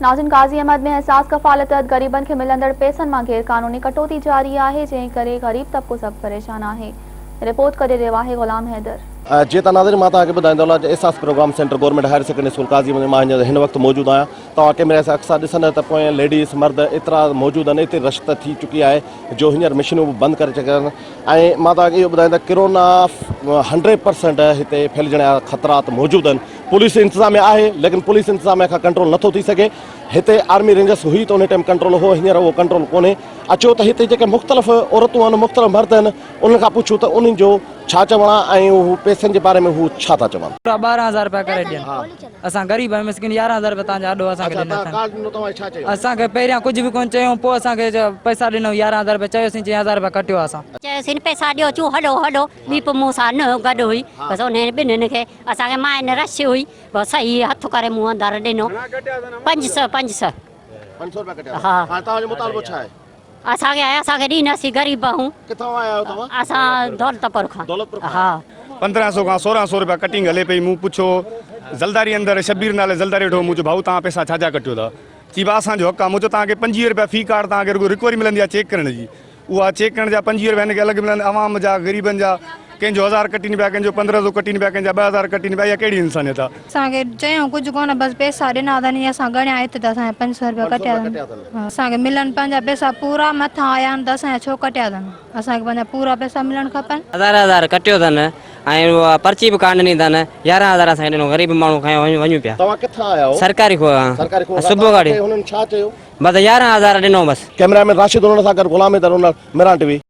नाज़रीन, काज़ी अहमद में एहसास कफ़ालत गरीबन के मिलंदड़ पैसनि मां गैर कानूनी कटौती जारी है, जंहिं करे गरीब तबको सभु परेशान है। रिपोर्ट करे रहियो आहे गुलाम हैदर। जी त नाज़रीन, मां तव्हांखे ॿुधाईंदो Ehsaas programme centre government higher secondary school Kazi में मां हिन वक़्तु मौजूदु आहियां। तव्हां कैमरे सां अक्सर ॾिसंदा त पोइ लेडीज़ मर्द एतिरा मौजूदु आहिनि, एतिरी रश थी चुकी आहे जो हींअर मशीनूं बंदि करे चुकिया आहिनि। ऐं मां तव्हांखे इहो ॿुधायां त कोरोना 100% हिते फैलिजण जा ख़तरात मौजूदु आहिनि। पुलिस इंतिज़ामिया आहे, लेकिन पुलिस इंतिज़ामिया खां कंट्रोल नथो थी सघे। हिते आर्मी रेंजर्स हुई त उन टाइम कंट्रोल हो, हींअर उहो कंट्रोल कोन्हे। अचो त हिते जेके मुख़्तलिफ़ औरतूं आहिनि, मुख़्तलिफ़ मर्द आहिनि, उन्हनि खां पुछूं त उन्हनि जो छा चवण आहे ऐं हू पैसनि जे बारे में हू छा था चवनि। 12,000 रुपया करे ॾियनि। असां ग़रीब आहियूं, मिस्किन 11,000 रुपया तव्हांजा ॾियो असांखे ॾिनो। असांखे पहिरियां कुझु बि कोन चयूं, पोइ असांखे पैसा ॾिनो 11,000 रुपया, चयोसीं 6,000 रुपया कटियो असां। चयोसीं पैसा ॾियो, चूं हलो हलो, ॿी पोइ मूं सां न गॾु हुई, बसि उन ॿिन्हिनि खे असांखे माइन रश हुई, बसि सही हथु करे मूं अंदरि ॾिनो। 500 रुपया। हा, तव्हांजो मुतालबो छा आहे? असांखे ॾींदासीं, ग़रीब आहियूं। किथां आया आहियो तव्हां? असां दौलतपुर खां। हा, 1500 खां 1600 रुपया कटिंग हले पई। मूं पुछो ज़लदारी अंदरि शबीर नाले ज़लदारी वठो, मुंहिंजो भाऊ तव्हां पैसा छा कटियो था? चई बा असांजो हक़ आहे। मुंहिंजो तव्हांखे 25 रुपया फी कार्ड तव्हांखे रुगो रिकवरी मिलंदी आहे चेक करण जी, उहा चेक करण जा 25 रुपया हिनखे अलॻि मिलंदा। आवाम जा ग़रीबनि जा कंहिंजो 1000 कटीनि पिया, कंहिंजो 1500 कटीनि पिया, कंहिंजा 2000 कटीनि पिया। इहा कहिड़ी इंसानियत आहे? असांखे चयूं कुझु कोन, बसि पैसा ॾिना अथनि, असां गणिया हिते त असांजा 500 रुपया कटिया अथनि। असांखे मिलनि पंहिंजा पैसा पूरा मथां आया आहिनि त असांजा छो कटिया अथनि? असांखे पंहिंजा पूरा पैसा मिलणु खपनि। 1000 कटियो अथनि ऐं उहा पर्ची बि कान ॾिनी अथनि। 11,000 असांखे ॾिनो, ग़रीब माण्हू खयो वञूं पिया। तव्हां किथां आया हो? सरकारी खो सुबुह गाड़ी, हुननि छा चयो? बसि 11,000 ॾिनो बसि। कैमरामैन राशिद उन्हनि सां गॾु गुलाम हैदर, मिरान टीवी।